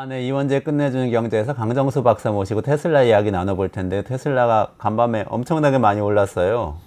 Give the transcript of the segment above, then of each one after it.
네, 이원재 끝내주는 경제에서 강정수 박사 모시고 테슬라 이야기 나눠볼 텐데, 테슬라가 간밤에 엄청나게 많이 올랐어요.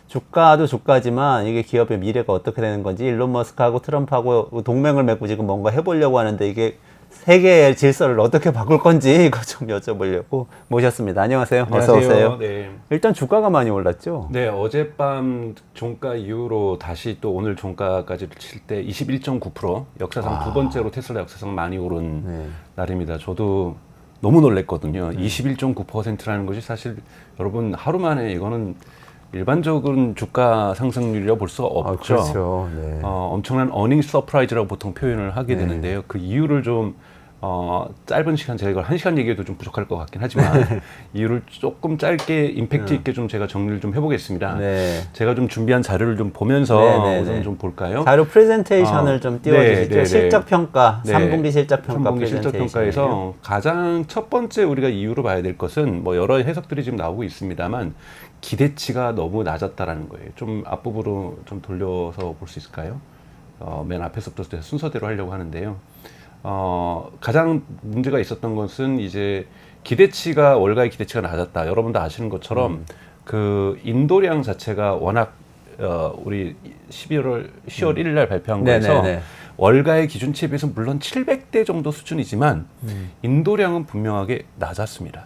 주가도 주가지만 이게 기업의 미래가 어떻게 되는 건지, 일론 머스크하고 트럼프하고 동맹을 맺고 지금 뭔가 해보려고 하는데, 이게 세계의 질서를 어떻게 바꿀 건지 이거 좀 여쭤보려고 모셨습니다. 안녕하세요. 안녕하세요. 어서 오세요. 네. 일단 주가가 많이 올랐죠? 네, 어젯밤 종가 이후로 다시 또 오늘 종가까지 칠 때 21.9% 역사상 두 번째로 테슬라 역사상 많이 오른 날입니다. 저도 너무 놀랬거든요. 21.9%라는 것이 사실 여러분 하루 만에 이거는 일반적인 주가 상승률이라고 볼 수가 없죠. 그렇죠. 네. 엄청난 어닝 서프라이즈라고 보통 표현을 하게 되는데요. 그 이유를 좀 짧은 시간, 제가 이걸 1시간 얘기해도 좀 부족할 것 같긴 하지만 이유를 조금 짧게 임팩트 있게 좀 제가 정리를 좀 해보겠습니다. 네. 제가 좀 준비한 자료를 좀 보면서 우선 좀 볼까요? 자료 프레젠테이션을 좀 띄워주시죠. 실적평가, 네. 3분기 실적평가 3분기 실적평가에서 가장 첫 번째 우리가 이유로 봐야 될 것은 뭐 여러 해석들이 지금 나오고 있습니다만 기대치가 너무 낮았다라는 거예요. 좀 앞부분으로 좀 돌려서 볼 수 있을까요? 맨 앞에서부터 순서대로 하려고 하는데요. 가장 문제가 있었던 것은 이제 기대치가 월가의 기대치가 낮았다. 여러분도 아시는 것처럼 그 인도량 자체가 워낙 우리 10월 1일 날 발표한 거에서 월가의 기준치에 비해서 물론 700대 정도 수준이지만 인도량은 분명하게 낮았습니다.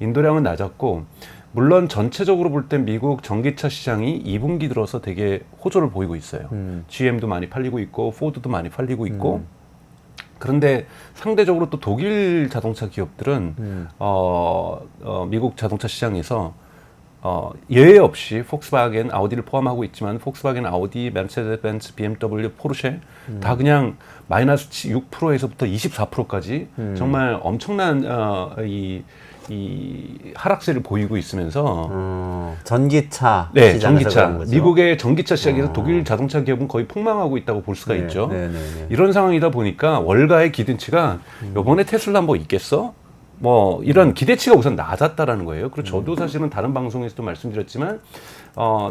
인도량은 낮았고 물론 전체적으로 볼 때 미국 전기차 시장이 2분기 들어서 되게 호조를 보이고 있어요. GM도 많이 팔리고 있고 포드도 많이 팔리고 있고 그런데 상대적으로 또 독일 자동차 기업들은 미국 자동차 시장에서 예외 없이 폭스바겐, 아우디를 포함하고 있지만 폭스바겐, 아우디, 메르세데스 벤츠, BMW, 포르쉐 다 그냥 마이너스 6%에서부터 24%까지 정말 엄청난 이 하락세를 보이고 있으면서 전기차 전기차 미국의 전기차 시장에서 독일 자동차 기업은 거의 폭망하고 있다고 볼 수가 있죠. 이런 상황이다 보니까 월가의 기대치가 이번에 테슬라 뭐 있겠어? 뭐 이런 기대치가 우선 낮았다라는 거예요. 그리고 저도 사실은 다른 방송에서도 말씀드렸지만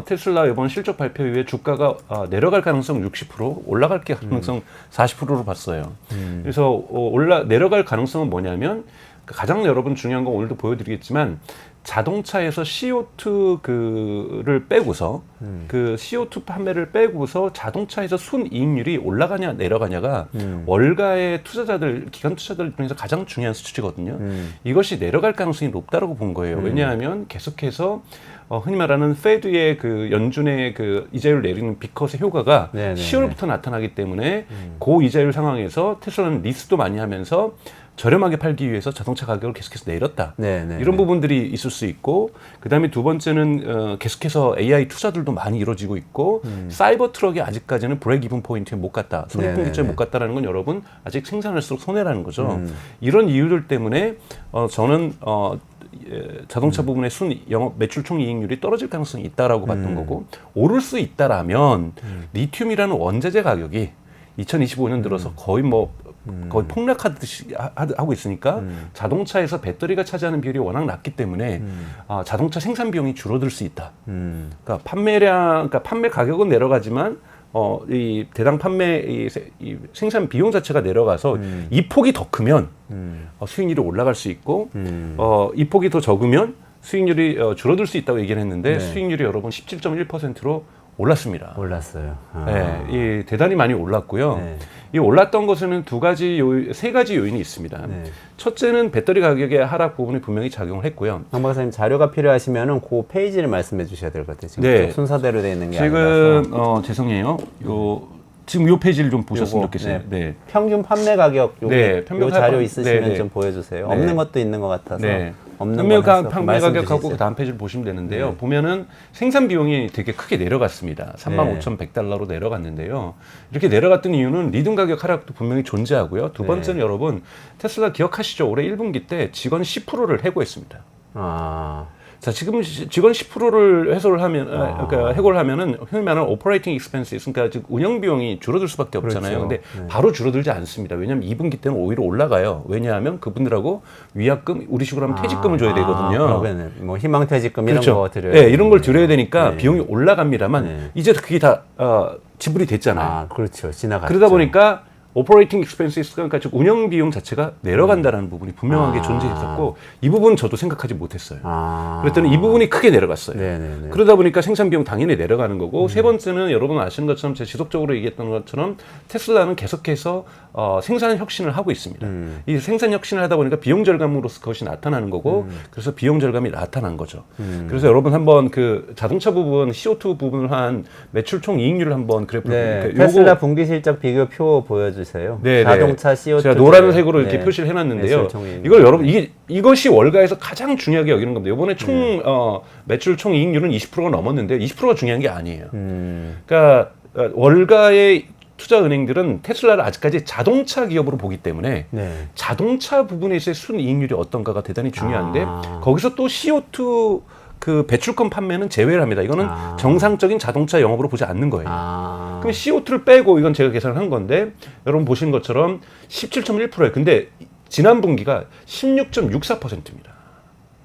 테슬라 이번 실적 발표 이후에 주가가 내려갈 가능성 60%, 올라갈 가능성 40%로 봤어요. 그래서 내려갈 가능성은 뭐냐면 가장 여러분 중요한 건 오늘도 보여드리겠지만 자동차에서 CO2를 빼고서 그 CO2 판매를 빼고서 자동차에서 순이익률이 올라가냐 내려가냐가 월가의 투자자들, 기관 투자자들 중에서 가장 중요한 수치거든요. 이것이 내려갈 가능성이 높다라고 본 거예요. 왜냐하면 계속해서 흔히 말하는 페드의 그 연준의 그 이자율을 내리는 비컷의 효과가 10월부터 나타나기 때문에 그 이자율 상황에서 테슬라는 리스도 많이 하면서 저렴하게 팔기 위해서 자동차 가격을 계속해서 내렸다. 이런 부분들이 있을 수 있고 그다음에 두 번째는 계속해서 AI 투자들도 많이 이루어지고 있고 사이버 트럭이 아직까지는 브레이크 이븐 포인트에 못 갔다. 손익분기점에 못 갔다라는 건 여러분 아직 생산할수록 손해라는 거죠. 이런 이유들 때문에 저는 자동차 부분의 영업 매출 총이익률이 떨어질 가능성이 있다라고 봤던 거고 오를 수 있다라면 리튬이라는 원자재 가격이 2025년 들어서 거의 폭락하듯이 하고 있으니까 자동차에서 배터리가 차지하는 비율이 워낙 낮기 때문에 자동차 생산 비용이 줄어들 수 있다. 그러니까 판매 가격은 내려가지만 이 대당 판매 이 생산 비용 자체가 내려가서 이 폭이 더 크면 수익률이 올라갈 수 있고 이 폭이 더 적으면 수익률이 줄어들 수 있다고 얘기를 했는데 수익률이 여러분 17.1%로 올랐습니다. 올랐어요. 대단히 많이 올랐고요. 이 올랐던 것에는 세 가지 요인이 있습니다. 첫째는 배터리 가격의 하락 부분이 분명히 작용을 했고요. 강 박사님 자료가 필요하시면은 그 페이지를 말씀해 주셔야 될 것 같아요. 지금 순서대로 되어 있는 게 아니라서. 죄송해요. 지금 이 페이지를 좀 보셨으면 좋겠어요. 평균 판매 가격 요 자료 있으시면 좀 보여주세요. 없는 것도 있는 것 같아서. 판매 가격하고 그 다음 페이지를 보시면 되는데요. 보면은 생산 비용이 되게 크게 내려갔습니다. 35,100달러로 내려갔는데요. 이렇게 내려갔던 이유는 리튬 가격 하락도 분명히 존재하고요. 두 번째는 여러분 테슬라 기억하시죠? 올해 1분기 때 직원 10%를 해고했습니다. 자, 지금 직원 10%를 그러니까 해고를 하면은 흔히 말하는 오퍼레이팅 익스펜스, 그러니까 즉 운영 비용이 줄어들 수밖에 없잖아요. 근데 바로 줄어들지 않습니다. 왜냐하면 2분기 때는 오히려 올라가요. 왜냐하면 그분들하고 위약금, 우리식으로 하면 퇴직금을 줘야 되거든요. 뭐 희망퇴직금 이런 거 드려요. 이런 걸 드려야 되니까 비용이 올라갑니다만 이제 그게 다 지불이 됐잖아요. 그렇죠. 지나갔죠. 그러다 보니까 오퍼레이팅 익스펜시스가 그러니까 즉 운영 비용 자체가 내려간다라는 부분이 분명하게 존재했었고 이 부분 저도 생각하지 못했어요. 그랬더니 이 부분이 크게 내려갔어요. 네네네. 그러다 보니까 생산 비용 당연히 내려가는 거고 세 번째는 여러분 아시는 것처럼 제가 지속적으로 얘기했던 것처럼 테슬라는 계속해서 생산 혁신을 하고 있습니다. 이 생산 혁신을 하다 보니까 비용 절감으로서 그것이 나타나는 거고 그래서 비용 절감이 나타난 거죠. 그래서 여러분 한번 그 자동차 부분 CO2 부분을 한 매출 총 이익률을 한번 그래프 네, 그러니까 테슬라 분기 실적 비교표 보여주세요. 네, 자동차 CO2 제가 노란색으로 이렇게 네. 표시를 해놨는데요. 매출 총이익. 이걸 여러분 이것이 월가에서 가장 중요하게 여기는 겁니다. 이번에 총 매출 총 이익률은 20%가 넘었는데 20%가 중요한 게 아니에요. 그러니까 월가의 투자 은행들은 테슬라를 아직까지 자동차 기업으로 보기 때문에 네. 자동차 부분에서의 순이익률이 어떤가가 대단히 중요한데 거기서 또 CO2 그 배출권 판매는 제외를 합니다. 이거는 정상적인 자동차 영업으로 보지 않는 거예요. 그럼 CO2를 빼고 이건 제가 계산을 한 건데 여러분 보신 것처럼 17.1%예요. 근데 지난 분기가 16.64%입니다.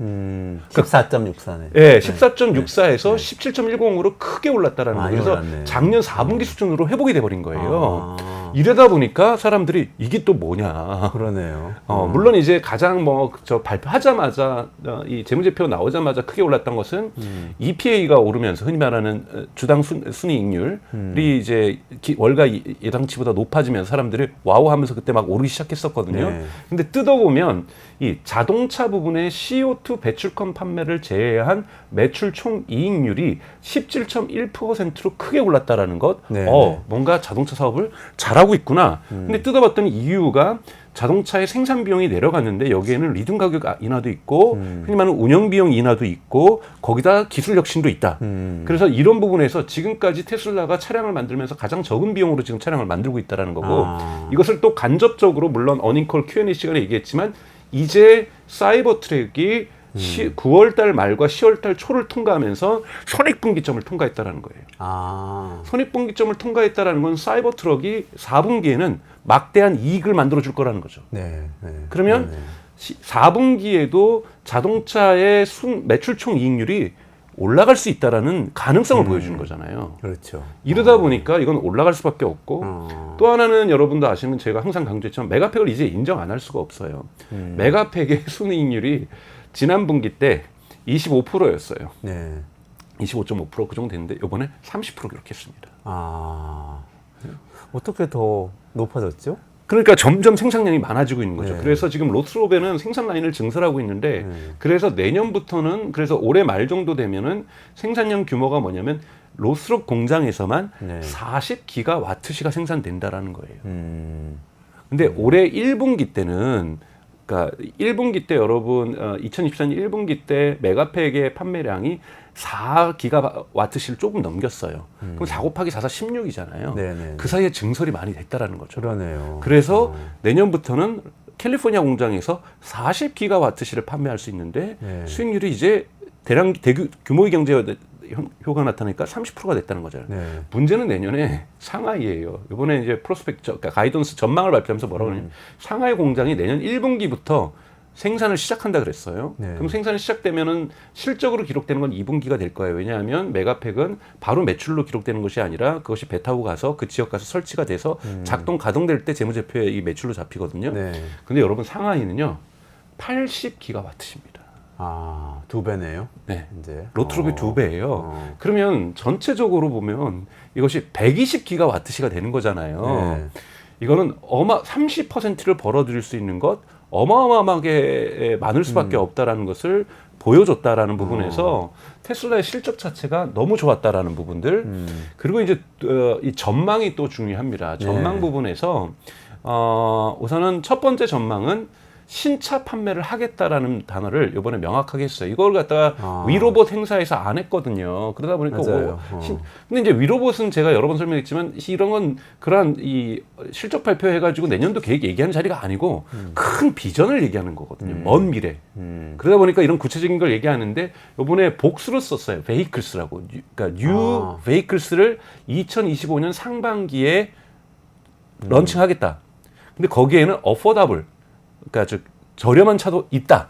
14.64네. 예, 14.64에서 17.10으로 크게 올랐다라는 거예요. 그래서 올랐네. 작년 4분기 수준으로 회복이 돼버린 거예요. 이러다 보니까 사람들이 이게 또 뭐냐. 그러네요. 물론 이제 가장 저 발표하자마자 이 재무제표 나오자마자 크게 올랐던 것은 EPA가 오르면서 흔히 말하는 주당 순이익률이 이제 월가 예상치보다 높아지면서 사람들이 와우하면서 그때 막 오르기 시작했었거든요. 네. 근데 뜯어보면 이 자동차 부분의 CO2 배출권 판매를 제외한 매출 총 이익률이 17.1%로 크게 올랐다라는 것. 네. 뭔가 자동차 사업을 잘하고 있구나. 근데 뜯어봤더니 이유가 자동차의 생산 비용이 내려갔는데 여기에는 리튬 가격 인하도 있고 흔히 말하는 운영 비용 인하도 있고 거기다 기술 혁신도 있다. 그래서 이런 부분에서 지금까지 테슬라가 차량을 만들면서 가장 적은 비용으로 지금 차량을 만들고 있다라는 거고 이것을 또 간접적으로 물론 어닝콜 Q&A 시간에 얘기했지만 이제 사이버 트랙이 9월 달 말과 10월 달 초를 통과하면서 손익분기점을 통과했다라는 거예요. 손익분기점을 통과했다라는 건 사이버 트럭이 4분기에는 막대한 이익을 만들어 줄 거라는 거죠. 네. 그러면 4분기에도 자동차의 매출 총 이익률이 올라갈 수 있다라는 가능성을 보여주는 거잖아요. 그렇죠. 이러다 보니까 이건 올라갈 수밖에 없고 또 하나는 여러분도 아시는 제가 항상 강조했지만 메가팩을 이제 인정 안 할 수가 없어요. 메가팩의 순이익률이 지난 분기 때 25%였어요. 네. 25.5% 그 정도 됐는데 이번에 30% 기록했습니다. 어떻게 더 높아졌죠? 그러니까 점점 생산량이 많아지고 있는 거죠. 네. 그래서 지금 로스롭에는 생산 라인을 증설하고 있는데 그래서 내년부터는 그래서 올해 말 정도 되면은 생산량 규모가 뭐냐면 로스롭 공장에서만 40기가와트시가 생산된다라는 거예요. 근데 올해 1분기 때는 그러니까 1분기 때 여러분 2024년 1분기 때 메가팩의 판매량이 4기가와트시를 조금 넘겼어요. 그럼 4 곱하기 4가 16이잖아요. 네네. 그 사이에 증설이 많이 됐다라는 거죠. 그러네요. 그래서 내년부터는 캘리포니아 공장에서 40기가와트시를 판매할 수 있는데 수익률이 이제 규모의 경제 효과가 나타나니까 30%가 됐다는 거잖아요. 문제는 내년에 상하이예요. 이번에 이제 그러니까 가이던스 전망을 발표하면서 뭐라고 그러냐면 상하이 공장이 내년 1분기부터 생산을 시작한다 그랬어요. 그럼 생산이 시작되면은 실적으로 기록되는 건 2분기가 될 거예요. 왜냐하면 메가팩은 바로 매출로 기록되는 것이 아니라 그것이 배 타고 가서 그 지역 가서 설치가 돼서 가동될 때 재무제표에 이 매출로 잡히거든요. 근데 여러분 상하이는요 80기가와트십니다. 2배네요. 네. 이제 로트롭이 2배예요. 그러면 전체적으로 보면 이것이 120기가와트시가 되는 거잖아요. 이거는 30%를 벌어들일 수 있는 것 어마어마하게 많을 수밖에 없다라는 것을 보여줬다라는 부분에서 테슬라의 실적 자체가 너무 좋았다라는 부분들 그리고 이제 이 전망이 또 중요합니다. 전망 부분에서 우선은 첫 번째 전망은 신차 판매를 하겠다라는 단어를 이번에 명확하게 했어요. 이걸 갖다가 위로봇 행사에서 안 했거든요. 그러다 보니까 근데 이제 위로봇은 제가 여러 번 설명했지만 이런 건 그러한 이 실적 발표해가지고 내년도 계획 얘기하는 자리가 아니고 큰 비전을 얘기하는 거거든요. 먼 미래. 그러다 보니까 이런 구체적인 걸 얘기하는데 이번에 복수로 썼어요. vehicles라고. 그러니까 new vehicles를 2025년 상반기에 런칭하겠다. 근데 거기에는 affordable 그러니까 즉 저렴한 차도 있다.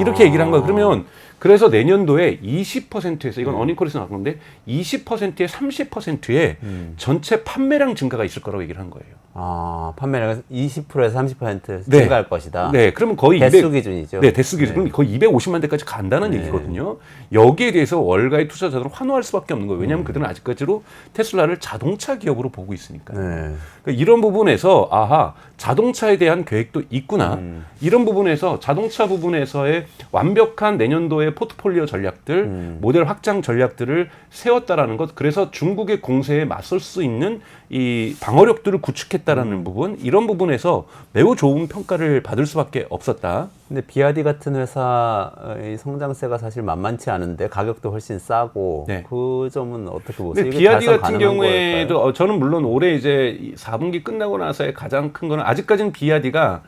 이렇게 얘기를 한 거예요. 그러면 그래서 내년도에 20%에서 이건 어닝콜에서 나온 건데 20%에 30%의 전체 판매량 증가가 있을 거라고 얘기를 한 거예요. 아, 판매량은 20%에서 30% 네. 증가할 것이다. 네, 그러면 거의 대수 기준이죠. 네, 대수 기준. 그럼 거의 250만 대까지 간다는 얘기거든요. 여기에 대해서 월가의 투자자들은 환호할 수밖에 없는 거예요. 왜냐하면 그들은 아직까지로 테슬라를 자동차 기업으로 보고 있으니까요. 네. 그러니까 이런 부분에서 아하, 자동차에 대한 계획도 있구나. 이런 부분에서 자동차 부분에서의 완벽한 내년도의 포트폴리오 전략들, 모델 확장 전략들을 세웠다라는 것. 그래서 중국의 공세에 맞설 수 있는 이 방어력들을 구축했다라는 부분, 이런 부분에서 매우 좋은 평가를 받을 수밖에 없었다. 근데 비아디 같은 회사의 성장세가 사실 만만치 않은데 가격도 훨씬 싸고 네. 그 점은 어떻게 보세요? 근데 이게 비아디 달성 같은 가능한 경우에도 거일까요? 저는 물론 올해 이제 4분기 끝나고 나서의 가장 큰 거는 아직까지는 비아디가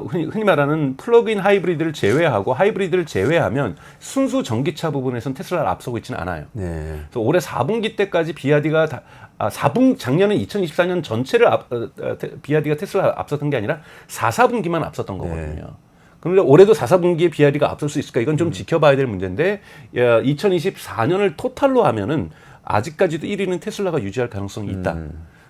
흔히 말하는 플러그인 하이브리드를 제외하고 하이브리드를 제외하면 순수 전기차 부분에서는 테슬라를 앞서고 있지는 않아요. 네. 그래서 올해 4분기 때까지 비아디가 작년에 2024년 전체를 비아디가 테슬라 앞섰던 게 아니라 4분기만 앞섰던 거거든요. 그런데 올해도 4분기에 비아디가 앞설 수 있을까? 이건 좀 지켜봐야 될 문제인데 2024년을 토탈로 하면은 아직까지도 1위는 테슬라가 유지할 가능성이 있다.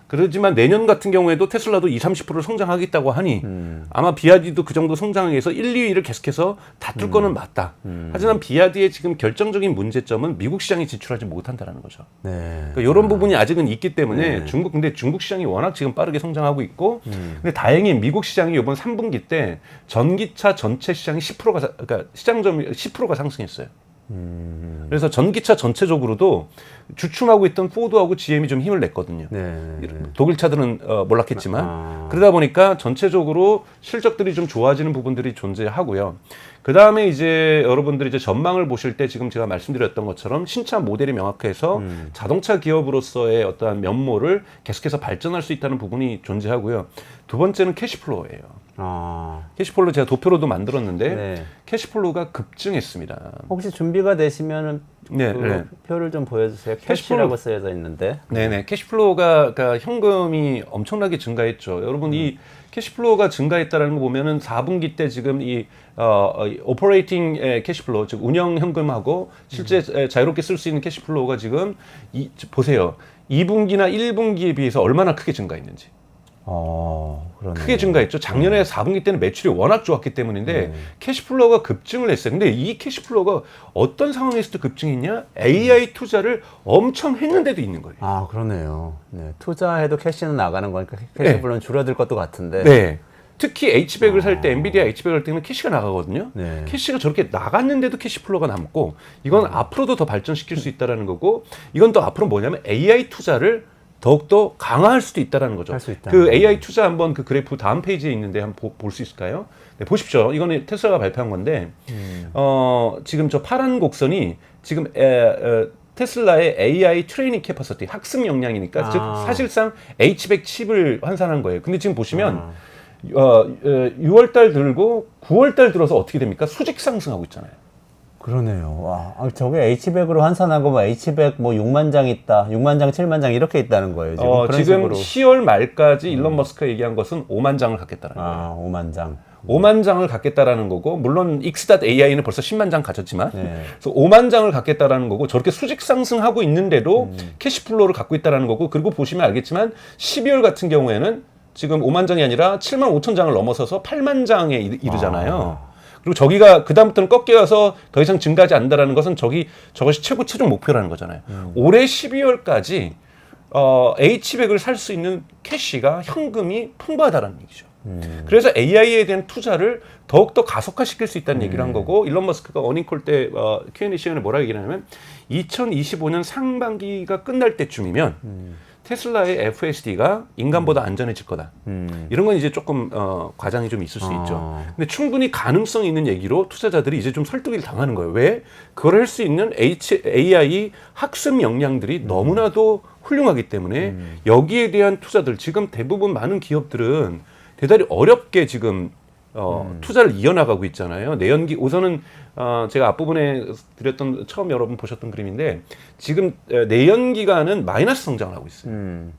그렇지만 내년 같은 경우에도 테슬라도 20-30% 성장하겠다고 하니 아마 비아디도 그 정도 성장해서 1, 2위를 계속해서 다툴 거는 맞다. 하지만 비아디의 지금 결정적인 문제점은 미국 시장에 진출하지 못한다는 거죠. 네. 그러니까 이런 부분이 아직은 있기 때문에 근데 중국 시장이 워낙 지금 빠르게 성장하고 있고 근데 다행히 미국 시장이 이번 3분기 때 전기차 전체 시장이 10%가 그러니까 시장점이 10%가 상승했어요. 그래서 전기차 전체적으로도 주춤하고 있던 포드하고 GM이 좀 힘을 냈거든요. 네. 독일 차들은 몰락했지만 그러다 보니까 전체적으로 실적들이 좀 좋아지는 부분들이 존재하고요. 그 다음에 이제 여러분들이 이제 전망을 보실 때 지금 제가 말씀드렸던 것처럼 신차 모델이 명확해서 자동차 기업으로서의 어떠한 면모를 계속해서 발전할 수 있다는 부분이 존재하고요. 두 번째는 캐시플로우예요. 캐시플로우 제가 도표로도 만들었는데 네. 캐시플로우가 급증했습니다. 혹시 준비가 되시면은 네, 그 네. 표를 좀 보여주세요. 캐시플로우. 캐시라고 쓰여져 있는데. 네네. 캐시플로우가 그러니까 현금이 엄청나게 증가했죠. 여러분 이 캐시플로우가 증가했다라는 거 보면은 4분기 때 지금 이 오퍼레이팅 캐시플로우 즉 운영 현금하고 실제 자유롭게 쓸 수 있는 캐시플로우가 지금 보세요. 2분기나 1분기에 비해서 얼마나 크게 증가했는지. 그러네요. 크게 증가했죠. 작년에 4분기 때는 매출이 워낙 좋았기 때문인데 캐시플로우가 급증을 했어요. 근데 이 캐시플로우가 어떤 상황에서도 급증했냐? AI 투자를 엄청 했는데도 있는 거예요. 아, 그러네요. 네. 투자해도 캐시는 나가는 거니까 캐시플로우는 줄어들 것도 같은데. 네. 특히 H백을 살 때, 엔비디아 H백을 할 때는 캐시가 나가거든요. 네. 캐시가 저렇게 나갔는데도 캐시플로우가 남고, 이건 앞으로도 더 발전시킬 수 있다는 거고, 이건 또 앞으로 뭐냐면 AI 투자를 더욱더 강화할 수도 있다는 거죠. 할 수 있다. 그 AI 투자 한번 그 그래프 다음 페이지에 있는데 한번 볼 수 있을까요? 네, 보십시오. 이거는 테슬라가 발표한 건데, 지금 저 파란 곡선이 지금 테슬라의 AI 트레이닝 캐퍼시티, 학습 역량이니까, 즉 사실상 H백 칩을 환산한 거예요. 근데 지금 보시면 6월달 들고 9월달 들어서 어떻게 됩니까? 수직 상승하고 있잖아요. 그러네요. 와, 저게 H백으로 환산한 거면 H백 뭐 6만 장 있다, 6만 장, 7만 장 이렇게 있다는 거예요. 지금 그런 지금 식으로. 10월 말까지 일론 머스크가 얘기한 것은 5만 장을 갖겠다는 거예요. 5만 장. 5만 장을 갖겠다라는 거고, 물론 X.AI는 벌써 10만 장 가졌지만, 네. 그래서 5만 장을 갖겠다라는 거고, 저렇게 수직 상승하고 있는데도 캐시플로우를 갖고 있다라는 거고, 그리고 보시면 알겠지만 12월 같은 경우에는 지금 5만 장이 아니라 7만 5천 장을 넘어서서 8만 장에 이르잖아요. 그리고 저기가 그다음부터는 꺾여서 더 이상 증가하지 않는다라는 것은 저것이 최종 목표라는 거잖아요. 올해 12월까지 H백을 살 수 있는 캐시가 현금이 풍부하다는 얘기죠. 그래서 AI에 대한 투자를 더욱더 가속화시킬 수 있다는 얘기를 한 거고, 일론 머스크가 어닝콜 때 Q&A 시간에 뭐라고 얘기를 하냐면 2025년 상반기가 끝날 때쯤이면 테슬라의 FSD가 인간보다 안전해질 거다. 이런 건 이제 조금 과장이 좀 있을 수 있죠. 근데 충분히 가능성이 있는 얘기로 투자자들이 이제 좀 설득을 당하는 거예요. 왜? 그걸 할 수 있는 AI 학습 역량들이 너무나도 훌륭하기 때문에 여기에 대한 투자들, 지금 대부분 많은 기업들은 대단히 어렵게 지금 투자를 이어나가고 있잖아요. 내연기 우선은 제가 앞부분에 드렸던 처음 여러분 보셨던 그림인데, 지금 내연기관은 마이너스 성장을 하고 있어요.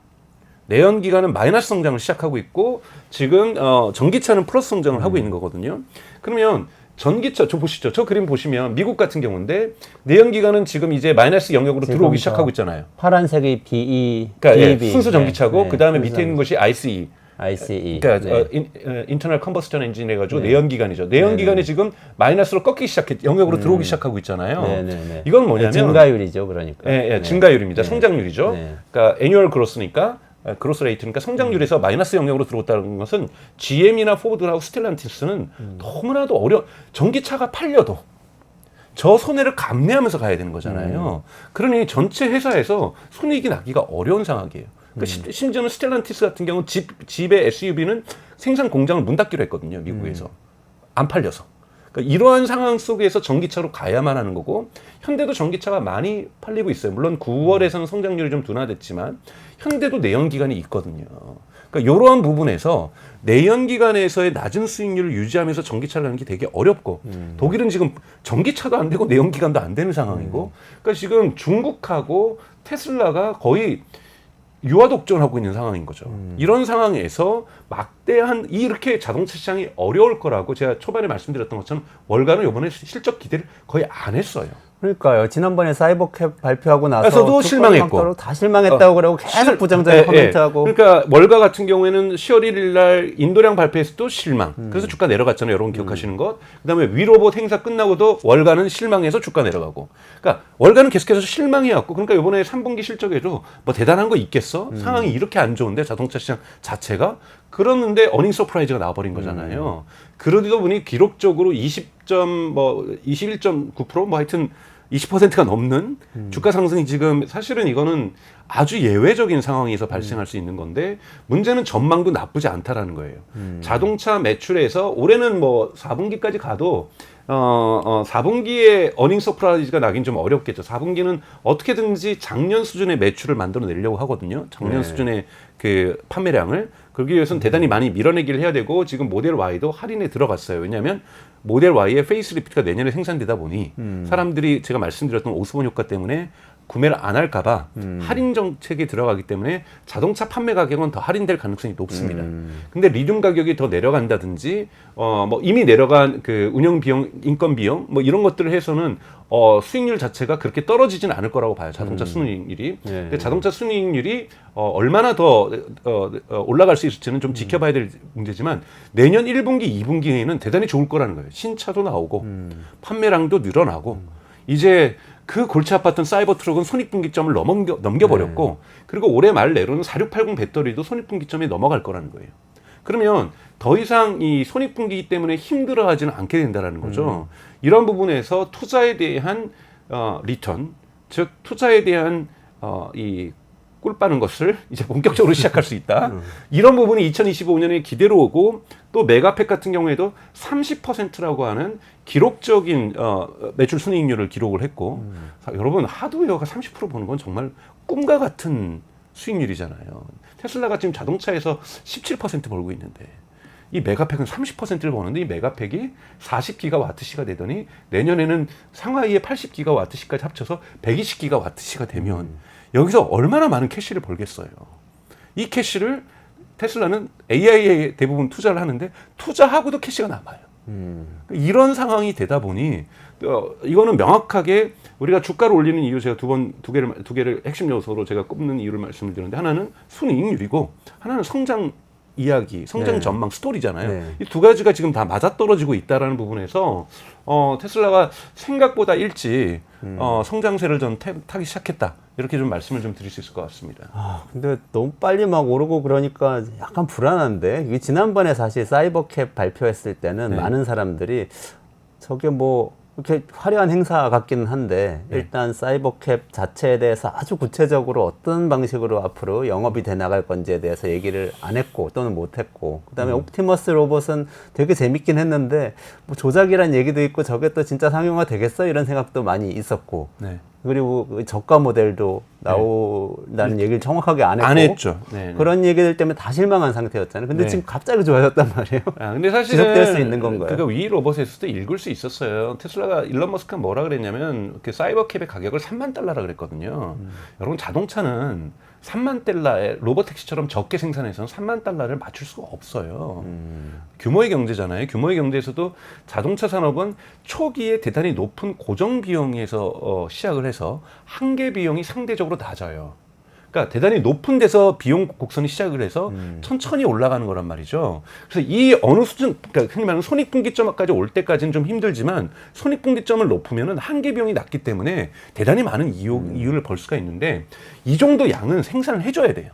내연기관은 마이너스 성장을 시작하고 있고, 지금 전기차는 플러스 성장을 하고 있는 거거든요. 그러면 전기차 저 보시죠. 저 그림 보시면 미국 같은 경우인데 내연기관은 지금 이제 마이너스 영역으로 들어오기 시작하고 있잖아요. 파란색이 BE, 그러니까 BEV. 순수 전기차고 네, 그 다음에 순수 밑에 있는 것이 ICE. ICE. 그러니까 인터널 컴버스턴 엔진 해가지고 내연기관이죠. 내연기관이 지금 마이너스로 꺾이기 시작해 영역으로 들어오기 시작하고 있잖아요. 네네네. 이건 뭐냐면 증가율이죠, 그러니까. 예, 증가율입니다. 성장률이죠. 네. 그러니까 애뉴얼 그로스니까 그로스 레이트니까 성장률에서 마이너스 영역으로 들어왔다는 것은 GM이나 포드하고 스텔란티스는 너무나도 전기차가 팔려도 저 손해를 감내하면서 가야 되는 거잖아요. 그러니 전체 회사에서 손익이 나기가 어려운 상황이에요. 그러니까 심지어는 스텔란티스 같은 경우는 집의 SUV는 생산 공장을 문 닫기로 했거든요. 미국에서. 안 팔려서. 그러니까 이러한 상황 속에서 전기차로 가야만 하는 거고 현대도 전기차가 많이 팔리고 있어요. 물론 9월에서는 성장률이 좀 둔화됐지만 현대도 내연기관이 있거든요. 그러니까 이러한 부분에서 내연기관에서의 낮은 수익률을 유지하면서 전기차를 가는 게 되게 어렵고 독일은 지금 전기차도 안 되고 내연기관도 안 되는 상황이고 그러니까 지금 중국하고 테슬라가 거의 유아독존하고 있는 상황인 거죠. 이런 상황에서 막대한 이렇게 자동차 시장이 어려울 거라고 제가 초반에 말씀드렸던 것처럼 월가는 이번에 실적 기대를 거의 안 했어요. 그러니까요. 지난번에 사이버캡 발표하고 나서도 실망했고 다 실망했다고 그러고 계속 부정적인 코멘트하고. 그러니까 월가 같은 경우에는 10월 1일 날 인도량 발표했을 실망. 그래서 주가 내려갔잖아요. 여러분 기억하시는 것. 그다음에 위로봇 행사 끝나고도 월가는 실망해서 주가 내려가고. 그러니까 월가는 계속해서 실망해왔고 그러니까 이번에 3분기 실적에도 뭐 대단한 거 있겠어? 상황이 이렇게 안 좋은데 자동차 시장 자체가 그러는데 어닝 서프라이즈가 나와버린 거잖아요. 그러다 보니 기록적으로 21.9% 뭐 하여튼 20%가 넘는 주가 상승이 지금 사실은 이거는 아주 예외적인 상황에서 발생할 수 있는 건데 문제는 전망도 나쁘지 않다라는 거예요. 자동차 매출에서 올해는 뭐 4분기까지 가도 4분기에 어닝 서프라이즈가 나긴 좀 어렵겠죠. 4분기는 어떻게든지 작년 수준의 매출을 만들어내려고 하거든요. 작년 수준의 그 판매량을. 그러기 위해서는 대단히 많이 밀어내기를 해야 되고 지금 모델 Y도 할인에 들어갔어요. 왜냐하면 모델 Y의 페이스리프트가 내년에 생산되다 보니 사람들이 제가 말씀드렸던 오스본 효과 때문에 구매를 안 할까 봐 할인 정책에 들어가기 때문에 자동차 판매 가격은 더 할인될 가능성이 높습니다. 근데 리튬 가격이 더 내려간다든지 뭐 이미 내려간 그 운영 비용, 인건 비용 뭐 이런 것들을 해서는 수익률 자체가 그렇게 떨어지진 않을 거라고 봐요. 자동차 순이익률이. 근데 자동차 순이익률이 얼마나 더 올라갈 수 있을지는 좀 지켜봐야 될 문제지만 내년 1분기, 2분기에는 대단히 좋을 거라는 거예요. 신차도 나오고 판매량도 늘어나고 이제 그 골치 아팠던 사이버 트럭은 손익분기점을 넘겨버렸고 그리고 올해 말 내로는 4680 배터리도 손익분기점에 넘어갈 거라는 거예요. 그러면 더 이상 이 손익분기 때문에 힘들어하지는 않게 된다는 거죠. 이런 부분에서 투자에 대한 리턴, 즉 투자에 대한 이 꿀 빠는 것을 이제 본격적으로 시작할 수 있다. 이런 부분이 2025년에 기대로 오고 또 메가팩 같은 경우에도 30%라고 하는 기록적인 매출 순이익률을 기록을 했고 여러분 하드웨어가 30% 보는 건 정말 꿈과 같은 수익률이잖아요. 테슬라가 지금 자동차에서 17% 벌고 있는데 이 메가팩은 30%를 버는데 이 메가팩이 40기가와트시가 되더니 내년에는 상하이의 80기가와트시까지 합쳐서 120기가와트시가 되면 여기서 얼마나 많은 캐시를 벌겠어요. 이 캐시를 테슬라는 AI에 대부분 투자를 하는데 투자하고도 캐시가 남아요. 이런 상황이 되다 보니 이거는 명확하게 우리가 주가를 올리는 이유 제가 두 개를 핵심 요소로 제가 꼽는 이유를 말씀을 드렸는데 하나는 순이익률이고 하나는 성장 이야기, 성장 전망 스토리잖아요. 이 두 가지가 지금 다 맞아떨어지고 있다라는 부분에서 테슬라가 생각보다 일찍 성장세를 좀 타기 시작했다. 이렇게 좀 말씀을 좀 드릴 수 있을 것 같습니다. 근데 너무 빨리 막 오르고 그러니까 약간 불안한데 이게 지난번에 사실 사이버캡 발표했을 때는 많은 사람들이 저게 뭐 이렇게 화려한 행사 같기는 한데 일단 사이버캡 자체에 대해서 아주 구체적으로 어떤 방식으로 앞으로 영업이 돼 나갈 건지에 대해서 얘기를 안 했고 또는 못 했고 그다음에 옵티머스 로봇은 되게 재밌긴 했는데 뭐 조작이란 얘기도 있고 저게 또 진짜 상용화 되겠어 이런 생각도 많이 있었고 그리고 그 저가 모델도 나온다는 얘기를 정확하게 안 했고 안 했죠. 그런 얘기들 때문에 다 실망한 상태였잖아요. 근데 지금 갑자기 좋아졌단 말이에요. 근데 사실은 지속될 수 있는 건가요? 그거 위 로봇에서도 읽을 수 있었어요. 테슬라가 일론 머스크가 뭐라 그랬냐면 그 사이버캡의 가격을 $30,000라 그랬거든요. 여러분 자동차는 3만 달러의 로보택시처럼 적게 생산해서는 3만 달러를 맞출 수가 없어요. 규모의 경제잖아요. 규모의 경제에서도 자동차 산업은 초기에 대단히 높은 고정 비용에서 시작을 해서 한계 비용이 상대적으로 낮아요. 그러니까 대단히 높은 데서 비용 곡선이 시작을 해서 천천히 올라가는 거란 말이죠. 그래서 이 어느 수준, 그러니까 흔히 말하는 손익분기점까지 올 때까지는 좀 힘들지만 손익분기점을 높으면은 한계 비용이 낮기 때문에 대단히 많은 이윤을 벌 수가 있는데 이 정도 양은 생산을 해줘야 돼요.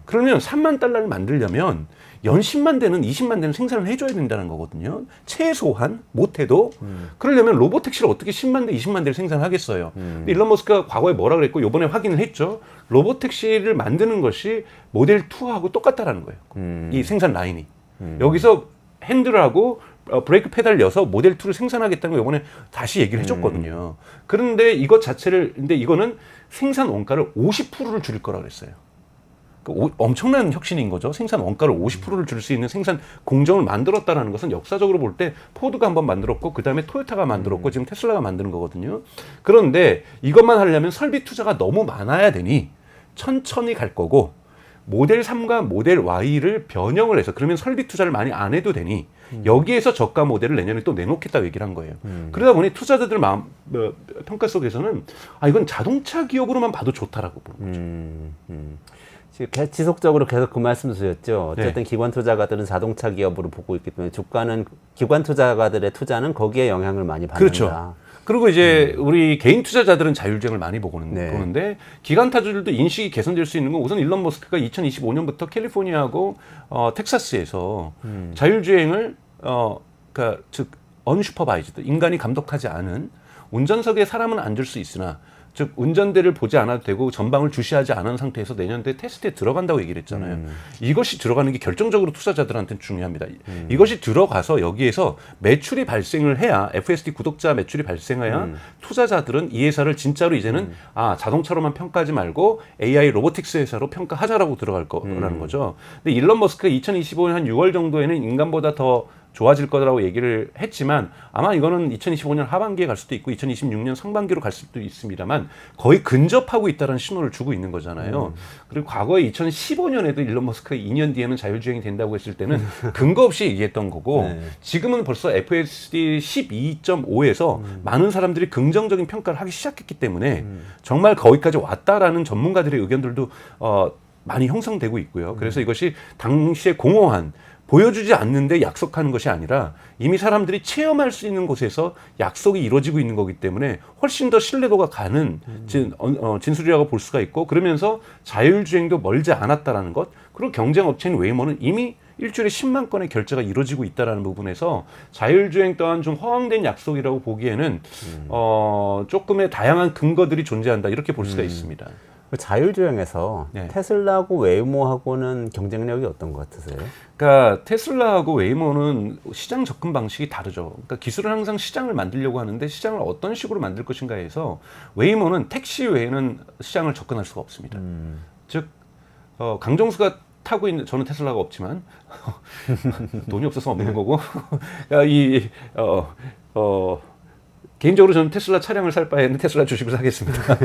그러면 3만 달러를 만들려면 연 10만 대는 20만 대는 생산을 해줘야 된다는 거거든요. 최소한 못해도 그러려면 로보택시를 어떻게 10만 대, 20만 대를 생산하겠어요. 근데 일론 머스크가 과거에 뭐라 그랬고 이번에 확인을 했죠. 로보택시를 만드는 것이 모델 2하고 똑같다라는 거예요. 이 생산 라인이. 여기서 핸들하고 브레이크 페달 넣어서 모델 2를 생산하겠다는 거 이번에 다시 얘기를 해줬거든요. 그런데 이것 자체를 근데 이거는 생산 원가를 50%를 줄일 거라 그랬어요. 엄청난 혁신인 거죠. 생산 원가를 50%를 줄 수 있는 생산 공정을 만들었다는 것은 역사적으로 볼 때 포드가 한번 만들었고 그 다음에 토요타가 만들었고 지금 테슬라가 만드는 거거든요. 그런데 이것만 하려면 설비 투자가 너무 많아야 되니 천천히 갈 거고 모델 3과 모델 Y를 변형을 해서 그러면 설비 투자를 많이 안 해도 되니 여기에서 저가 모델을 내년에 또 내놓겠다고 얘기를 한 거예요. 그러다 보니 투자자들 평가 속에서는 이건 자동차 기업으로만 봐도 좋다라고 보는 거죠. 지속적으로 계속 그 말씀 드렸죠. 어쨌든 네. 기관 투자가들은 자동차 기업으로 보고 있기 때문에 주가는 기관 투자가들의 투자는 거기에 영향을 많이 받는다. 그렇죠. 그리고 이제 우리 개인 투자자들은 자율주행을 많이 보는데 기관 투자들도 인식이 개선될 수 있는 건 우선 일론 머스크가 2025년부터 캘리포니아하고 텍사스에서 자율주행을 그러니까 즉 언슈퍼바이즈드 인간이 감독하지 않은 운전석에 사람은 앉을 수 있으나 즉 운전대를 보지 않아도 되고 전방을 주시하지 않은 상태에서 내년도에 테스트에 들어간다고 얘기를 했잖아요. 이것이 들어가는 게 결정적으로 투자자들한테는 중요합니다. 이것이 들어가서 여기에서 매출이 발생을 해야 FSD 구독자 매출이 발생해야 투자자들은 이 회사를 진짜로 이제는 자동차로만 평가하지 말고 AI 로보틱스 회사로 평가하자라고 들어갈 거라는 거죠. 근데 일론 머스크가 2025년 한 6월 정도에는 인간보다 더 좋아질 거라고 얘기를 했지만 아마 이거는 2025년 하반기에 갈 수도 있고 2026년 상반기로 갈 수도 있습니다만 거의 근접하고 있다는 신호를 주고 있는 거잖아요. 그리고 과거에 2015년에도 일론 머스크가 2년 뒤에는 자율주행이 된다고 했을 때는 근거 없이 얘기했던 거고 지금은 벌써 FSD 12.5에서 많은 사람들이 긍정적인 평가를 하기 시작했기 때문에 정말 거기까지 왔다라는 전문가들의 의견들도 많이 형성되고 있고요. 그래서 이것이 당시에 공허한 보여주지 않는데 약속하는 것이 아니라 이미 사람들이 체험할 수 있는 곳에서 약속이 이루어지고 있는 거기 때문에 훨씬 더 신뢰도가 가는 진술이라고 볼 수가 있고 그러면서 자율주행도 멀지 않았다라는 것 그리고 경쟁 업체인 웨이모는 이미 일주일에 10만 건의 결제가 이루어지고 있다는 부분에서 자율주행 또한 좀 허황된 약속이라고 보기에는 조금의 다양한 근거들이 존재한다 이렇게 볼 수가 있습니다. 자율주행에서 테슬라하고 웨이모하고는 경쟁력이 어떤 것 같으세요? 그러니까 테슬라하고 웨이모는 시장 접근 방식이 다르죠. 그러니까 기술은 항상 시장을 만들려고 하는데 시장을 어떤 식으로 만들 것인가에서 웨이모는 택시 외에는 시장을 접근할 수가 없습니다. 즉 강정수가 타고 있는 저는 테슬라가 없지만 돈이 없어서 없는 거고 개인적으로 저는 테슬라 차량을 살 바에는 테슬라 주식을 사겠습니다.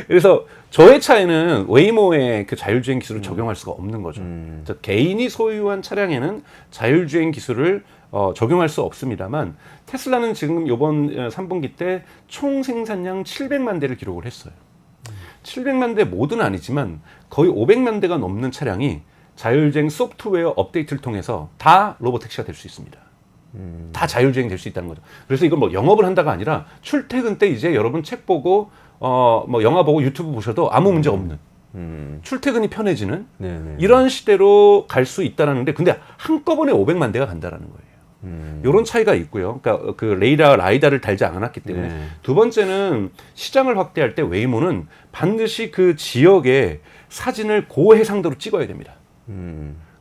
그래서 저의 차에는 웨이모의 그 자율주행 기술을 적용할 수가 없는 거죠. 즉 개인이 소유한 차량에는 자율주행 기술을 적용할 수 없습니다만 테슬라는 지금 이번 3분기 때 총 생산량 700만 대를 기록을 했어요. 700만 대 모두는 아니지만 거의 500만 대가 넘는 차량이 자율주행 소프트웨어 업데이트를 통해서 다 로보택시가 될 수 있습니다. 다 자율주행 될 수 있다는 거죠. 그래서 이걸 뭐 영업을 한다가 아니라 출퇴근 때 이제 여러분 책 보고 뭐 영화 보고 유튜브 보셔도 아무 문제 없는 출퇴근이 편해지는 이런 시대로 갈 수 있다라는데 근데 한꺼번에 500만 대가 간다라는 거예요. 이런 차이가 있고요. 그러니까 그 라이다를 달지 않았기 때문에 두 번째는 시장을 확대할 때 웨이모는 반드시 그 지역의 사진을 고해상도로 찍어야 됩니다.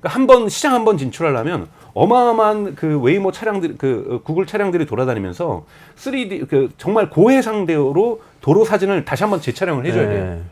그러니까 시장 한번 진출하려면 어마어마한 그 웨이모 차량들, 그 구글 차량들이 돌아다니면서 3D 그 정말 고해상도로 도로 사진을 다시 한번 재촬영을 해줘야 돼요.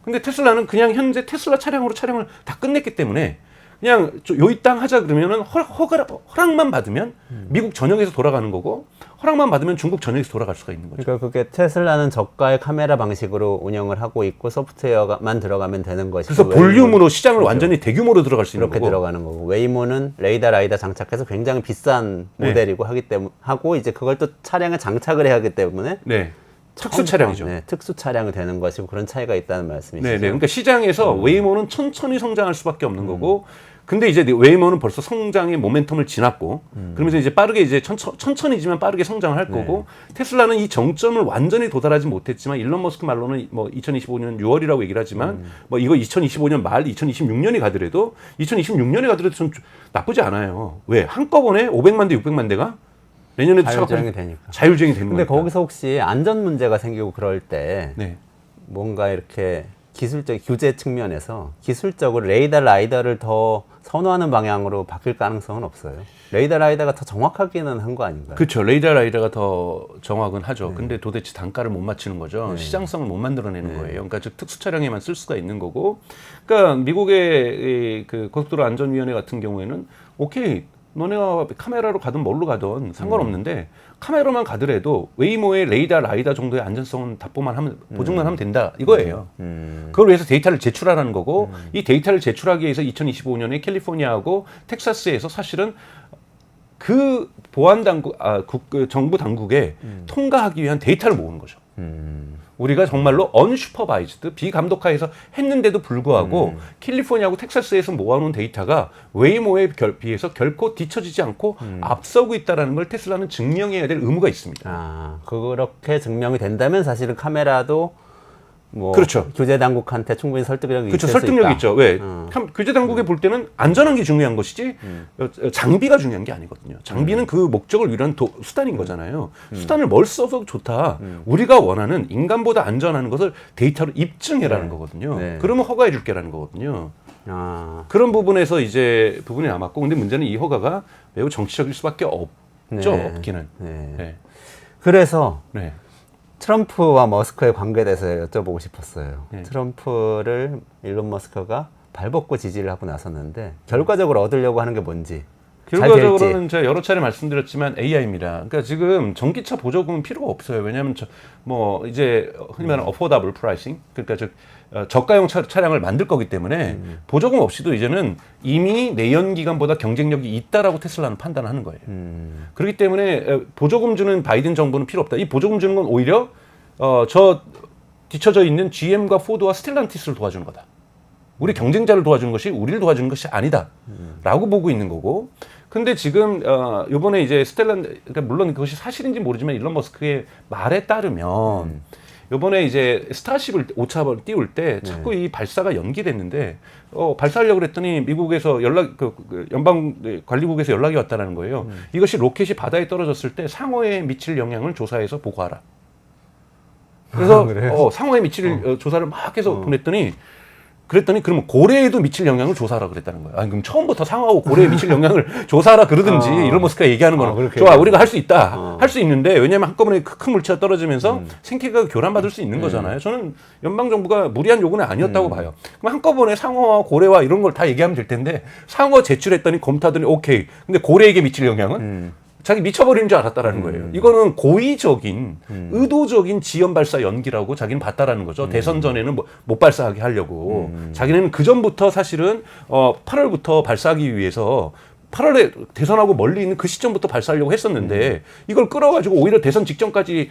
근데 테슬라는 그냥 현재 테슬라 차량으로 촬영을 다 끝냈기 때문에 그냥 요이 땅 하자 그러면은 허락만 받으면 미국 전역에서 돌아가는 거고 허락만 받으면 중국 전역에서 돌아갈 수가 있는 거죠. 그러니까 그게 테슬라는 저가의 카메라 방식으로 운영을 하고 있고 소프트웨어만 들어가면 되는 것이고 그래서 볼륨으로 시장을 완전히 대규모로 들어갈 수 있는 이렇게 거고. 들어가는 거고 웨이모는 라이다 장착해서 굉장히 비싼 네. 모델이고 하기 때문에 하고 이제 그걸 또 차량에 장착을 해야 하기 때문에 네. 특수 차량이죠. 네, 특수 차량이 되는 것이고 그런 차이가 있다는 말씀이시죠. 네, 네. 그러니까 시장에서 웨이모는 천천히 성장할 수밖에 없는 거고, 근데 이제 웨이모는 벌써 성장의 모멘텀을 지났고, 그러면서 이제 빠르게 이제 천천히지만 빠르게 성장을 할 거고, 테슬라는 이 정점을 완전히 도달하지 못했지만 일론 머스크 말로는 뭐 2025년 6월이라고 얘기를 하지만 뭐 이거 2025년 말 2026년이 가더라도 좀 나쁘지 않아요. 왜? 한꺼번에 500만 대, 600만 대가 내년에도 자율주행이 되니까. 자율주행이 되는 근데 거니까. 거기서 혹시 안전 문제가 생기고 그럴 때 네. 뭔가 이렇게 기술적 규제 측면에서 기술적으로 레이더 라이더를 더 선호하는 방향으로 바뀔 가능성은 없어요. 레이더 라이더가 더 정확하기는 한 거 아닌가요? 그렇죠. 레이더 라이더가 더 정확은 하죠. 근데 도대체 단가를 못 맞추는 거죠. 시장성을 못 만들어내는 거예요. 그러니까 즉 특수 차량에만 쓸 수가 있는 거고. 그러니까 미국의 그 고속도로 안전위원회 같은 경우에는 오케이. 너네가 카메라로 가든 뭘로 가든 상관없는데 카메라만 가더라도 웨이모의 레이더 라이더 정도의 안전성은 보증만 하면 된다 이거예요. 그걸 위해서 데이터를 제출하라는 거고 이 데이터를 제출하기 위해서 2025년에 캘리포니아하고 텍사스에서 사실은 그 보안 당국, 그 정부 당국에 통과하기 위한 데이터를 모으는 거죠. 우리가 정말로 언슈퍼바이즈드 비감독하에서 했는데도 불구하고 캘리포니아하고 텍사스에서 모아놓은 데이터가 웨이모에 비해서 결코 뒤처지지 않고 앞서고 있다는 걸 테슬라는 증명해야 될 의무가 있습니다. 아, 그렇게 증명이 된다면 사실은 카메라도 뭐 그렇죠. 규제 당국한테 충분히 설득력이 그렇죠. 있을 수 설득력이 있다. 있죠. 왜? 규제 당국에 볼 때는 안전한 게 중요한 것이지 장비가 중요한 게 아니거든요. 장비는 그 목적을 위한 수단인 거잖아요. 수단을 뭘 써서 좋다. 우리가 원하는 인간보다 안전한 것을 데이터로 입증해라는 거거든요. 네. 그러면 허가해 줄게라는 거거든요. 아, 그런 부분에서 이제 부분이 남았고, 근데 문제는 이 허가가 매우 정치적일 수밖에 없죠. 네. 없기는. 네. 네. 그래서 네. 트럼프와 머스크의 관계에 대해서 여쭤보고 싶었어요. 네. 트럼프를 일론 머스크가 발벗고 지지를 하고 나섰는데 결과적으로 얻으려고 하는 게 뭔지 잘 될지. 결과적으로는 제가 여러 차례 말씀드렸지만 AI입니다. 그러니까 지금 전기차 보조금은 필요가 없어요. 왜냐하면 뭐 이제 흔히 말하는 어포더블 프라이싱, 그러니까 저가용 차량을 만들 거기 때문에 보조금 없이도 이제는 이미 내연 기관보다 경쟁력이 있다라고 테슬라는 판단하는 거예요. 그렇기 때문에 보조금 주는 바이든 정부는 필요 없다. 이 보조금 주는 건 오히려 저 뒤쳐져 있는 GM과 포드와 스텔란티스를 도와주는 거다. 우리 경쟁자를 도와주는 것이 우리를 도와주는 것이 아니다라고 보고 있는 거고. 근데 지금 이번에 이제 그러니까 물론 그것이 사실인지 모르지만 일론 머스크의 말에 따르면 이번에 이제 스타쉽을 5차를 띄울 때 자꾸 이 발사가 연기됐는데 발사하려고 그랬더니 미국에서 연방 관리국에서 연락이 왔다는 거예요. 이것이 로켓이 바다에 떨어졌을 때 상어에 미칠 영향을 조사해서 보고하라. 그래서 상어에 미칠 조사를 막 해서 보냈더니 그랬더니 그러면 고래에도 미칠 영향을 조사하라 그랬다는 거예요. 아니, 그럼 처음부터 상어하고 고래에 미칠 영향을 조사하라 그러든지 일론 머스크가 얘기하는 거는 좋아, 우리가 할 수 있다. 할 수 있는데 왜냐하면 한꺼번에 큰 물체가 떨어지면서 생태계가 교란받을 수 있는 거잖아요. 저는 연방정부가 무리한 요구는 아니었다고 봐요. 그럼 한꺼번에 상어와 고래와 이런 걸 다 얘기하면 될 텐데 상어 제출했더니 검토하더니 오케이. 근데 고래에게 미칠 영향은? 자기 미쳐버리는 줄 알았다라는 거예요. 이거는 고의적인, 의도적인 지연 발사 연기라고 자기는 봤다라는 거죠. 대선 전에는 못 발사하게 하려고. 자기는 그 전부터 사실은 8월부터 발사하기 위해서 8월에 대선하고 멀리 있는 그 시점부터 발사하려고 했었는데 이걸 끌어가지고 오히려 대선 직전까지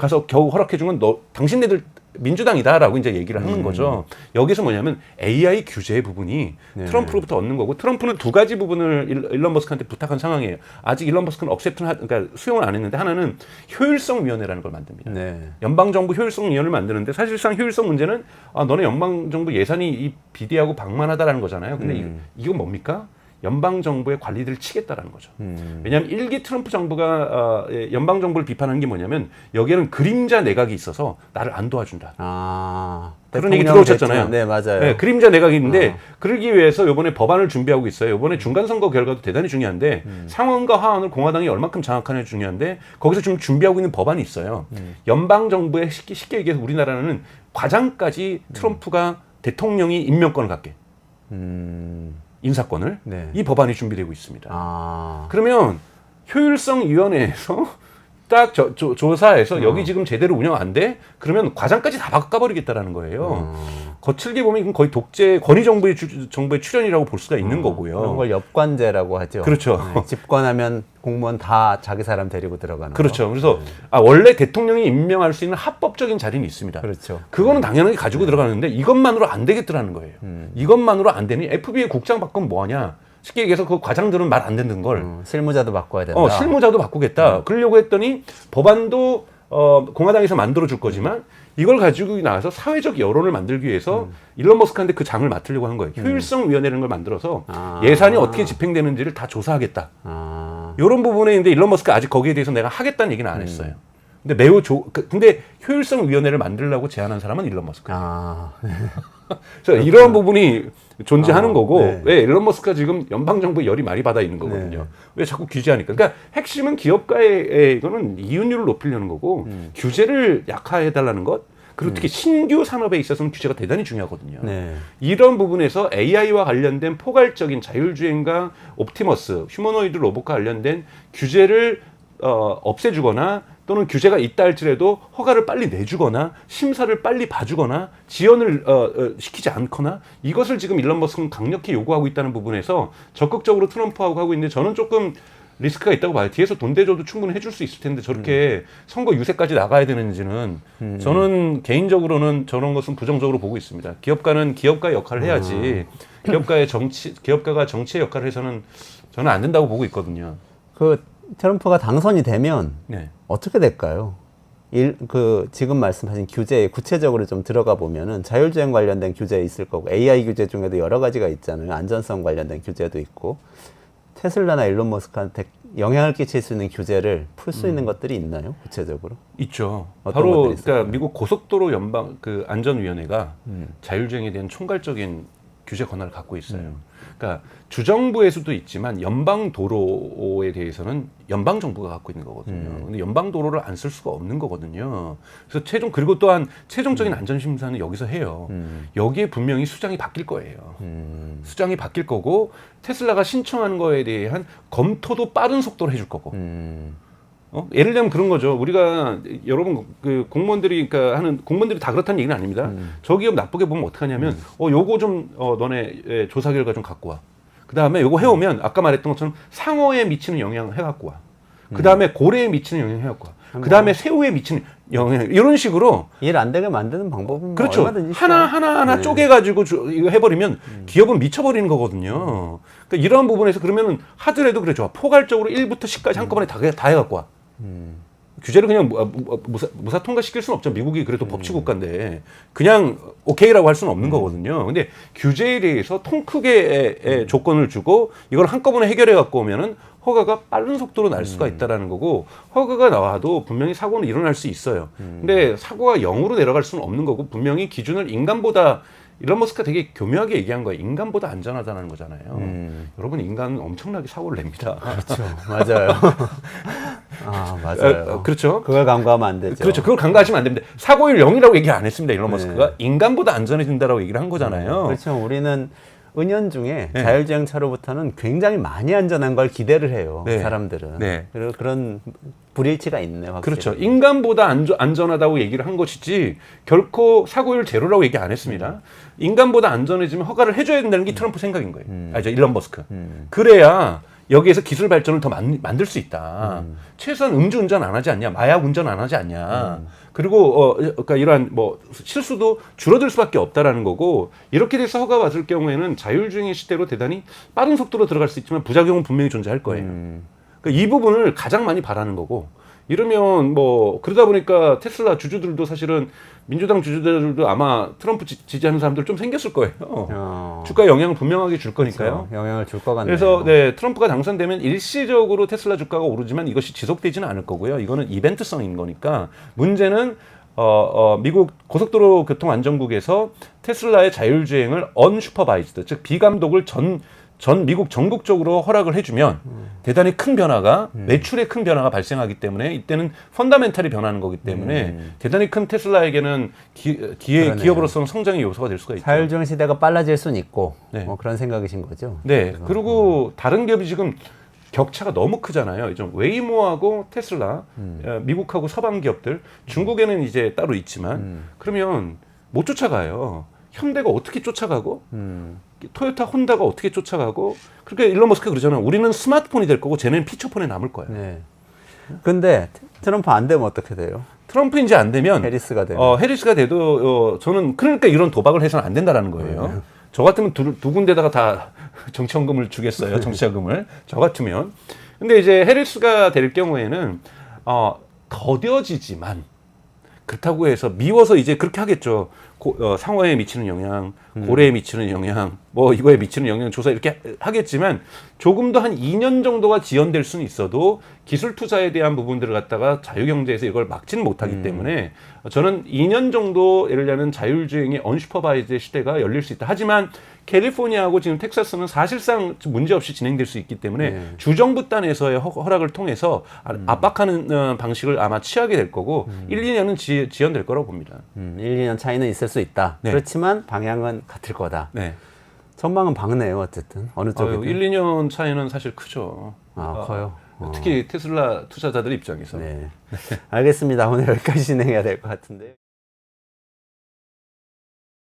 가서 겨우 허락해준 건 당신네들 민주당이다라고 이제 얘기를 하는 거죠. 여기서 뭐냐면 AI 규제 부분이 트럼프로부터 얻는 거고, 트럼프는 두 가지 부분을 일론 머스크한테 부탁한 상황이에요. 아직 일론 머스크는 그러니까 수용을 안 했는데, 하나는 효율성위원회라는 걸 만듭니다. 네. 연방정부 효율성위원회를 만드는데 사실상 효율성 문제는 너네 연방정부 예산이 비대하고 방만하다라는 거잖아요. 근데 이건 뭡니까? 연방정부의 관리들을 치겠다라는 거죠. 왜냐하면 1기 트럼프 정부가 연방정부를 비판한 게 뭐냐면 여기에는 그림자 내각이 있어서 나를 안 도와준다. 그런 얘기 들어오셨잖아요. 네, 맞아요. 네, 그림자 내각이 있는데 그러기 위해서 이번에 법안을 준비하고 있어요. 이번에 중간선거 결과도 대단히 중요한데 상원과 하원을 공화당이 얼마큼 장악하느냐 중요한데 거기서 지금 준비하고 있는 법안이 있어요. 연방정부에 쉽게 얘기해서 우리나라는 과장까지 트럼프가 대통령이 임명권을 갖게. 인사권을 네. 이 법안이 준비되고 있습니다. 아. 그러면 효율성위원회에서 딱 조사해서 여기 지금 제대로 운영 안 돼? 그러면 과장까지 다 바꿔버리겠다라는 거예요. 거칠게 보면 이건 거의 독재 권위 정부의 출현이라고 볼 수가 있는 거고요. 그런 걸 엽관제라고 하죠. 그렇죠. 네, 집권하면 공무원 다 자기 사람 데리고 들어가는 그렇죠. 거. 그래서 원래 대통령이 임명할 수 있는 합법적인 자리는 있습니다. 그렇죠. 그거는 당연하게 가지고 들어가는데 이것만으로 안 되겠더라는 거예요. 이것만으로 안 되니 FBA 국장 바꾸면 뭐하냐? 쉽게 얘기해서 그 과장들은 말 안 듣는 걸 실무자도 바꿔야 된다. 실무자도 바꾸겠다. 그러려고 했더니 법안도 공화당에서 만들어줄 거지만 이걸 가지고 나와서 사회적 여론을 만들기 위해서 일론 머스크한테 그 장을 맡으려고 한 거예요. 효율성위원회라는 걸 만들어서 예산이 어떻게 집행되는지를 다 조사하겠다. 이런 부분에 있는데 일론 머스크 아직 거기에 대해서 내가 하겠다는 얘기는 안 했어요. 근데 근데 효율성위원회를 만들려고 제안한 사람은 일론 머스크예요. 아. 그래서 이러한 부분이 존재하는 거고 네. 왜 일론 머스크가 지금 연방정부에 열이 많이 받아 있는 거거든요. 네. 왜 자꾸 규제하니까. 그러니까 핵심은 기업가의 이거는 이윤율을 높이려는 거고 규제를 약화해달라는 것. 그리고 특히 신규 산업에 있어서는 규제가 대단히 중요하거든요. 네. 이런 부분에서 AI와 관련된 포괄적인 자율주행과 옵티머스, 휴머노이드 로봇과 관련된 규제를 없애주거나 또는 규제가 있다 할지라도 허가를 빨리 내주거나 심사를 빨리 봐주거나 지연을 시키지 않거나 이것을 지금 일론 머스크는 강력히 요구하고 있다는 부분에서 적극적으로 트럼프하고 하고 있는데 저는 조금 리스크가 있다고 봐요. 뒤에서 돈 대줘도 충분히 해줄 수 있을 텐데 저렇게 선거 유세까지 나가야 되는지는 저는 개인적으로는 저런 것은 부정적으로 보고 있습니다. 기업가는 기업가의 역할을 해야지 기업가가 정치의 역할을 해서는 저는 안 된다고 보고 있거든요. 그 트럼프가 당선이 되면 네. 어떻게 될까요? 지금 말씀하신 규제에 구체적으로 좀 들어가 보면은 자율주행 관련된 규제 있을 거고 AI 규제 중에도 여러 가지가 있잖아요. 안전성 관련된 규제도 있고 테슬라나 일론 머스크한테 영향을 끼칠 수 있는 규제를 풀 수 있는 것들이 있나요? 구체적으로? 있죠. 어떤 바로 것들이 있을까요? 그러니까 미국 고속도로 연방 그 안전위원회가 자율주행에 대한 총괄적인 규제 권한을 갖고 있어요. 그러니까 주정부에서도 있지만 연방 도로에 대해서는 연방 정부가 갖고 있는 거거든요. 근데 연방 도로를 안 쓸 수가 없는 거거든요. 그래서 그리고 또한 최종적인 안전 심사는 여기서 해요. 여기에 분명히 수장이 바뀔 거예요. 수장이 바뀔 거고 테슬라가 신청한 거에 대한 검토도 빠른 속도로 해줄 거고. 예를 들면 그런 거죠. 우리가 여러분 그 공무원들이 그러니까 하는 공무원들이 다 그렇다는 얘기는 아닙니다. 저 기업 나쁘게 보면 어떡하냐면 요거 좀 너네 조사 결과 좀 갖고 와. 그다음에 요거 해오면 아까 말했던 것처럼 상어에 미치는 영향 해갖고 와. 그다음에 고래에 미치는 영향 해갖고 와. 그다음에 새우에 미치는 영향 이런 식으로 일 안 되게 만드는 방법은 그렇죠. 얼마든지 하나 네. 쪼개가지고 이거 해버리면 기업은 미쳐버리는 거거든요. 그러니까 이런 부분에서 그러면은 하더라도 그래 좋아. 포괄적으로 1부터 10까지 한꺼번에 다 해갖고 와. 규제를 그냥 무사 통과시킬 수는 없죠. 미국이 그래도 법치국가인데 그냥 오케이라고 할 수는 없는 거거든요. 근데 규제에 대해서 통 크게 조건을 주고 이걸 한꺼번에 해결해 갖고 오면은 허가가 빠른 속도로 날 수가 있다라는 거고 허가가 나와도 분명히 사고는 일어날 수 있어요. 근데 사고가 0으로 내려갈 수는 없는 거고 분명히 기준을 인간보다 일론 머스크가 되게 교묘하게 얘기한 거예요. 인간보다 안전하다는 거잖아요. 여러분 인간은 엄청나게 사고를 냅니다. 그렇죠. 맞아요. 맞아요. 그렇죠. 그걸 간과하면 안 되죠. 그렇죠. 그걸 간과하시면 안 됩니다. 사고율 0이라고 얘기 안 했습니다. 일론 머스크가 인간보다 안전해진다라고 얘기를 한 거잖아요. 그렇죠. 우리는 은연중에 네. 자율주행 차로부터는 굉장히 많이 안전한 걸 기대를 해요. 네. 사람들은. 네. 그리고 그런 불일치가 있네요. 확실히. 그렇죠. 인간보다 안전하다고 얘기를 한 것이지 결코 사고율 제로라고 얘기 안 했습니다. 인간보다 안전해지면 허가를 해줘야 된다는 게 트럼프 생각인 거예요. 일론 머스크. 그래야 여기에서 기술 발전을 더 만들 수 있다. 최소한 음주운전 안 하지 않냐, 마약 운전 안 하지 않냐. 그리고 그러니까 이러한 뭐 실수도 줄어들 수밖에 없다라는 거고 이렇게 돼서 허가 받을 경우에는 자율주행의 시대로 대단히 빠른 속도로 들어갈 수 있지만 부작용은 분명히 존재할 거예요. 그러니까 이 부분을 가장 많이 바라는 거고 이러면 뭐 그러다 보니까 테슬라 주주들도 사실은 민주당 주주들도 아마 트럼프 지지하는 사람들 좀 생겼을 거예요. 주가에 영향을 분명하게 줄 거니까요. 그렇죠. 영향을 줄 것 같네요. 그래서 네, 트럼프가 당선되면 일시적으로 테슬라 주가가 오르지만 이것이 지속되지는 않을 거고요. 이거는 이벤트성인 거니까 문제는 미국 고속도로 교통안전국에서 테슬라의 자율주행을 언슈퍼바이즈드, 즉 비감독을 전 미국 전국적으로 허락을 해주면 대단히 큰 변화가 매출에 큰 변화가 발생하기 때문에 이때는 펀다멘탈이 변하는 거기 때문에 대단히 큰 테슬라에게는 기업으로서는 성장의 요소가 될 수가 있죠. 자율주행 시대가 빨라질 수는 있고 네. 뭐 그런 생각이신 거죠. 네. 그리고 다른 기업이 지금 격차가 너무 크잖아요. 좀 웨이모하고 테슬라, 미국하고 서방 기업들, 중국에는 이제 따로 있지만 그러면 못 쫓아가요. 현대가 어떻게 쫓아가고 토요타, 혼다가 어떻게 쫓아가고 그렇게 일론 머스크가 그러잖아요. 우리는 스마트폰이 될 거고 쟤네는 피처폰에 남을 거야. 네. 근데 트럼프 안 되면 어떻게 돼요? 트럼프 이제 안 되면 해리스가 되면 해리스가 돼도 저는 그러니까 이런 도박을 해서는 안 된다라는 거예요. 저 같으면 두 군데다가 다 정치헌금을 주겠어요. 정치자금을. 저 같으면. 근데 이제 해리스가 될 경우에는 더뎌지지만 그렇다고 해서 미워서 이제 그렇게 하겠죠. 상어에 미치는 영향, 고래에 미치는 영향, 뭐 이거에 미치는 영향 조사 이렇게 하겠지만 조금 더 한 2년 정도가 지연될 수는 있어도 기술 투자에 대한 부분들을 갖다가 자유경제에서 이걸 막지는 못하기 때문에 저는 2년 정도 예를 들면 자율주행의 언슈퍼바이즈의 시대가 열릴 수 있다. 하지만 캘리포니아하고 지금 텍사스는 사실상 문제없이 진행될 수 있기 때문에 주정부 단에서의 허락을 통해서 압박하는 방식을 아마 취하게 될 거고 1, 2년은 지연될 거라고 봅니다. 1, 2년 차이는 있을 수 있다. 네. 그렇지만 방향은 같을 거다. 네. 전망은 밝네요. 어쨌든 어느 쪽이든. 1, 2년 차이는 사실 크죠. 커요. 특히 테슬라 투자자들 입장에서. 네. 알겠습니다. 오늘 여기까지 진행해야 될 것 같은데.